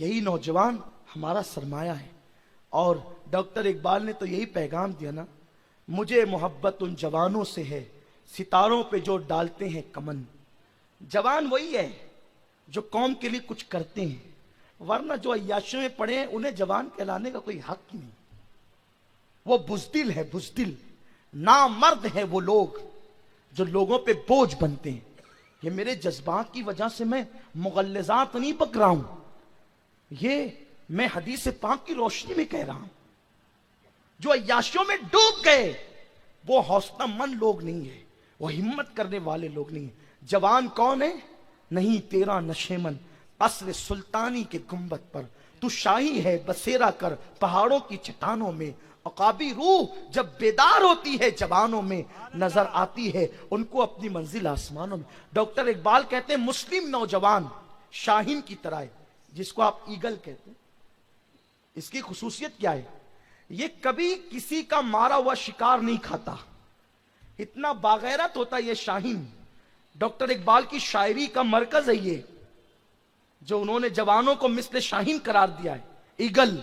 یہی نوجوان ہمارا سرمایہ ہے. اور ڈاکٹر اقبال نے تو یہی پیغام دیا نا، مجھے محبت ان جوانوں سے ہے ستاروں پہ جو ڈالتے ہیں کمن. جوان وہی ہے جو قوم کے لیے کچھ کرتے ہیں، ورنہ جو عیاشیوں میں پڑے ہیں انہیں جوان کہلانے کا کوئی حق نہیں. وہ بزدل ہے، بزدل نامرد ہے وہ لوگ جو لوگوں پہ بوجھ بنتے ہیں. یہ میرے جذبات کی وجہ سے میں مغلظات نہیں پک رہا ہوں، یہ میں حدیث پاک کی روشنی میں کہہ رہا ہوں. جو عیاشیوں میں ڈوب گئے وہ حوصلہ مند لوگ نہیں ہیں، وہ ہمت کرنے والے لوگ نہیں ہیں. جوان کون ہے؟ نہیں تیرا نشیمن قصر سلطانی کے گنبد پر، تو شاہی ہے بسیرا کر پہاڑوں کی چٹانوں میں. عقابی روح جب بیدار ہوتی ہے جوانوں میں، نظر آتی ہے ان کو اپنی منزل آسمانوں میں. ڈاکٹر اقبال کہتے ہیں مسلم نوجوان شاہین کی طرح ہے، جس کو آپ ایگل کہتے ہیں. اس کی خصوصیت کیا ہے؟ یہ کبھی کسی کا مارا ہوا شکار نہیں کھاتا، اتنا باغیرت ہوتا ہے یہ شاہین. ڈاکٹر اقبال کی شاعری کا مرکز ہے یہ، جو انہوں نے جوانوں کو مثل شاہین قرار دیا ہے، ایگل.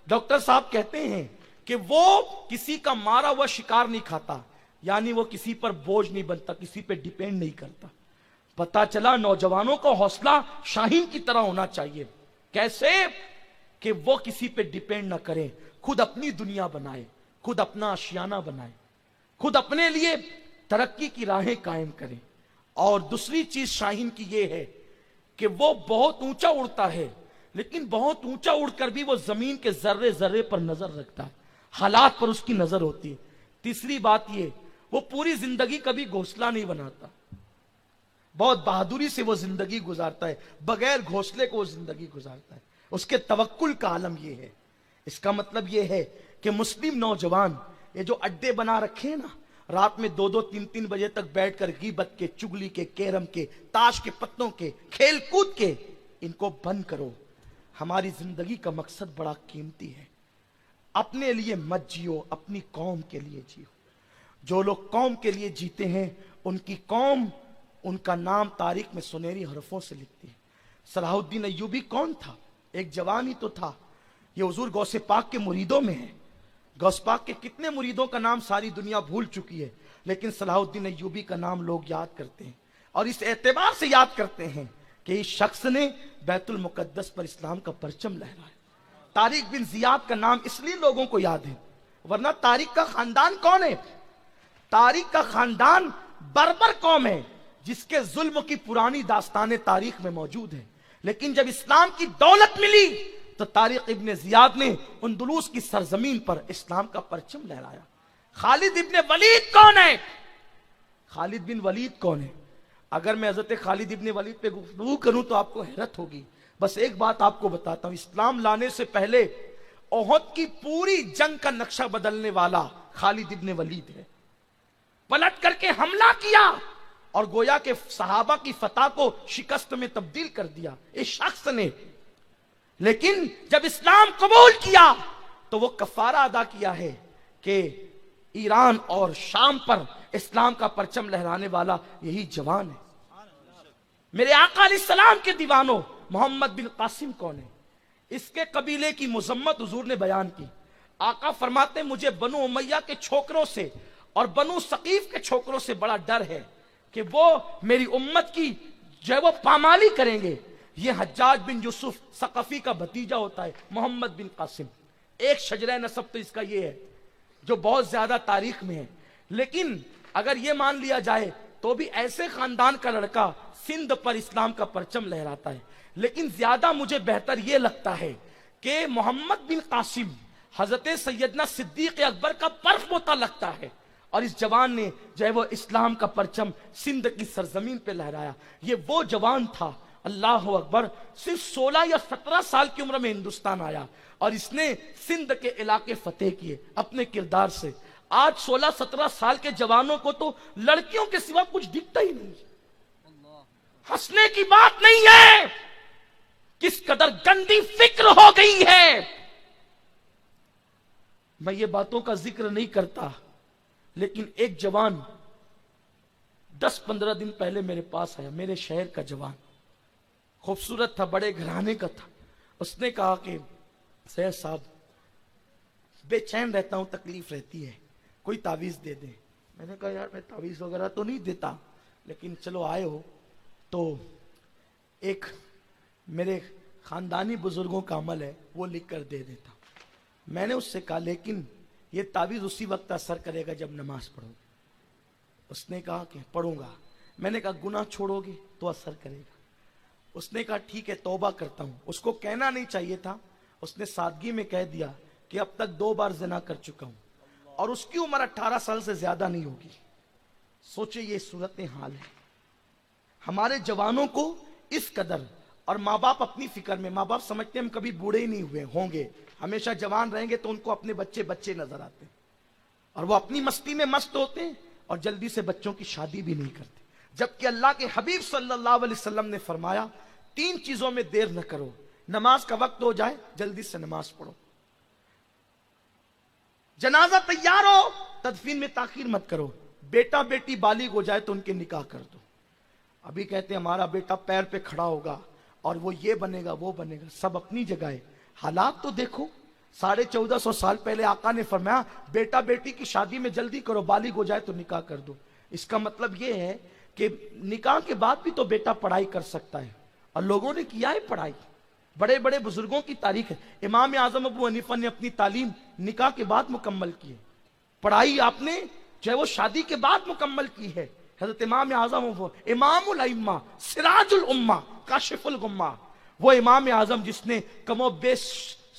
ڈاکٹر صاحب کہتے ہیں کہ وہ کسی کا مارا ہوا شکار نہیں کھاتا، یعنی وہ کسی پر بوجھ نہیں بنتا، کسی پہ ڈیپینڈ نہیں کرتا. پتا چلا نوجوانوں کو حوصلہ شاہین کی طرح ہونا چاہیے. کیسے؟ کہ وہ کسی پہ ڈیپینڈ نہ کریں، خود اپنی دنیا بنائے، خود اپنا آشیانہ بنائے، خود اپنے لیے ترقی کی راہیں قائم کریں. اور دوسری چیز شاہین کی یہ ہے کہ وہ بہت اونچا اڑتا ہے، لیکن بہت اونچا اڑ کر بھی وہ زمین کے ذرے ذرے پر نظر رکھتا ہے، حالات پر اس کی نظر ہوتی ہے. تیسری بات یہ، وہ پوری زندگی کبھی گھونسلہ نہیں بناتا، بہت بہادری سے وہ زندگی گزارتا ہے، بغیر گھونسلے کو وہ زندگی گزارتا ہے. اس کے توکل کا عالم یہ ہے. اس کا مطلب یہ ہے کہ مسلم نوجوان یہ جو اڈے بنا رکھے ہیں نا، رات میں 2-3 بجے تک بیٹھ کر غیبت کے، چگلی کے، کیرم کے، تاش کے پتوں کے، کھیل کود کے، ان کو بند کرو. ہماری زندگی کا مقصد بڑا قیمتی ہے. اپنے لیے مت جیو، اپنی قوم کے لیے جیو. جو لوگ قوم کے لیے جیتے ہیں ان کی قوم ان کا نام تاریخ میں سنہری حرفوں سے لکھتی ہے. صلاح الدین ایوبی کون تھا؟ ایک جوان ہی تو تھا. یہ حضور غوث پاک کے مریدوں میں ہے. غوث پاک کے کتنے مریدوں کا نام ساری دنیا بھول چکی ہے، لیکن صلاح الدین ایوبی کا نام لوگ یاد کرتے ہیں، اور اس اعتبار سے یاد کرتے ہیں کہ اس شخص نے بیت المقدس پر اسلام کا پرچم لہرایا. طارق بن زیاد کا نام اس لیے لوگوں کو یاد ہے، ورنہ طارق کا خاندان کون ہے؟ طارق کا خاندان بربر قوم ہے جس کے ظلم کی پرانی داستانیں تاریخ میں موجود ہیں. لیکن جب اسلام کی دولت ملی تو طارق ابن زیاد نے اندلس کی سرزمین پر اسلام کا پرچم لہرایا. خالد ابن ولید کون ہے؟ خالد بن ولید کون ہے؟ اگر میں حضرت خالد ابن ولید پہ گفتگو کروں تو آپ کو حیرت ہوگی. بس ایک بات آپ کو بتاتا ہوں، اسلام لانے سے پہلے احد کی پوری جنگ کا نقشہ بدلنے والا خالد ابن ولید ہے. پلٹ کر کے حملہ کیا اور گویا کہ صحابہ کی فتح کو شکست میں تبدیل کر دیا اس شخص نے. لیکن جب اسلام قبول کیا تو وہ کفارہ ادا کیا ہے کہ ایران اور شام پر اسلام کا پرچم لہرانے والا یہی جوان ہے. میرے آقا علیہ السلام کے دیوانوں، محمد بن قاسم کون ہے؟ اس کے قبیلے کی مذمت حضور نے بیان کی. آقا فرماتے مجھے بنو امیہ کے چھوکروں سے اور بنو ثقیف کے چھوکروں سے بڑا ڈر ہے کہ وہ میری امت کی جو ہے وہ پامالی کریں گے. یہ حجاج بن یوسف ثقفی کا بھتیجا ہوتا ہے، محمد بن قاسم. ایک شجرہ نسب تو اس کا یہ ہے جو بہت زیادہ تاریخ میں ہے. لیکن اگر یہ مان لیا جائے تو بھی ایسے خاندان کا لڑکا سندھ پر اسلام کا پرچم لہراتا ہے. لیکن زیادہ مجھے بہتر یہ لگتا ہے کہ محمد بن قاسم حضرت سیدنا صدیق اکبر کا پرپوتا لگتا ہے، اور اس جوان نے جو ہے وہ اسلام کا پرچم سندھ کی سرزمین پہ لہرایا. یہ وہ جوان تھا، اللہ اکبر، صرف 16 یا 17 سال کی عمر میں ہندوستان آیا اور اس نے سندھ کے علاقے فتح کیے اپنے کردار سے. آج 16-17 سال کے جوانوں کو تو لڑکیوں کے سوا کچھ دکھتا ہی نہیں. ہنسنے کی بات نہیں ہے، کس قدر گندی فکر ہو گئی ہے. میں یہ باتوں کا ذکر نہیں کرتا، لیکن ایک جوان 10-15 دن پہلے میرے پاس آیا، میرے شہر کا جوان، خوبصورت تھا، بڑے گھرانے کا تھا، اس نے کہا کہ سید صاحب بے چین رہتا ہوں، تکلیف رہتی ہے، کوئی تعویذ دے دیں۔ میں نے کہا یار میں تعویذ وغیرہ تو نہیں دیتا، لیکن چلو آئے ہو تو ایک میرے خاندانی بزرگوں کا عمل ہے وہ لکھ کر دے دیتا۔ میں نے اس سے کہا لیکن یہ تعویذ اسی وقت اثر کرے گا جب نماز پڑھو گے۔ اس نے کہا کہ پڑھوں گا۔ میں نے کہا گناہ چھوڑو گے تو اثر کرے گا۔ اس نے کہا ٹھیک ہے توبہ کرتا ہوں۔ اس کو کہنا نہیں چاہیے تھا، اس نے سادگی میں کہہ دیا کہ اب تک 2 بار زنا کر چکا ہوں، اور اس کی عمر 18 سال سے زیادہ نہیں ہوگی۔ سوچے یہ صورت حال ہے ہمارے جوانوں کو اس قدر، اور ماں باپ اپنی فکر میں، ماں باپ سمجھتے ہیں ہم کبھی بوڑھے ہی نہیں ہوئے ہوں گے، ہمیشہ جوان رہیں گے، تو ان کو اپنے بچے بچے نظر آتے ہیں، اور وہ اپنی مستی میں مست ہوتے ہیں اور جلدی سے بچوں کی شادی بھی نہیں کرتے۔ جبکہ اللہ کے حبیب صلی اللہ علیہ وسلم نے فرمایا 3 چیزوں میں دیر نہ کرو، نماز کا وقت ہو جائے جلدی سے نماز پڑھو، جنازہ تیار ہو تدفین میں تاخیر مت کرو، بیٹا بیٹی بالغ ہو جائے تو ان کے نکاح کر دو۔ ابھی کہتے ہیں ہمارا بیٹا پیر پہ کھڑا ہوگا اور وہ یہ بنے گا وہ بنے گا، سب اپنی جگہ ہے، حالات تو دیکھو۔ 1450 سال پہلے آقا نے فرمایا بیٹا بیٹی کی شادی میں جلدی کرو، بالغ ہو جائے تو نکاح کر دو۔ اس کا مطلب یہ ہے کہ نکاح کے بعد بھی تو بیٹا پڑھائی کر سکتا ہے، اور لوگوں نے کیا ہے پڑھائی، بڑے بڑے بزرگوں کی تاریخ ہے۔ امام اعظم ابو حنیفہ نے اپنی تعلیم نکاح کے بعد مکمل کی ہے، پڑھائی آپ نے جو ہے وہ شادی کے بعد مکمل کی ہے۔ حضرت امام اعظم امام الائمہ سراج الامہ کاشف الغمہ، وہ امام اعظم جس نے کم و بیش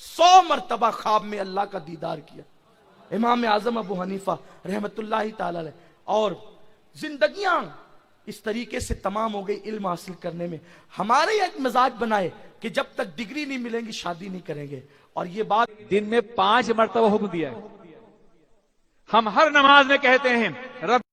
100 مرتبہ خواب میں اللہ کا دیدار کیا، امام اعظم ابو حنیفہ رحمت اللہ تعالی علیہ، اور زندگیاں اس طریقے سے تمام ہو گئی علم حاصل کرنے میں۔ ہمارے ایک مزاج بنائے کہ جب تک ڈگری نہیں ملیں گی شادی نہیں کریں گے، اور یہ بات دن میں 5 مرتبہ حکم دیا ہے۔ ہم ہر نماز میں کہتے ہیں رب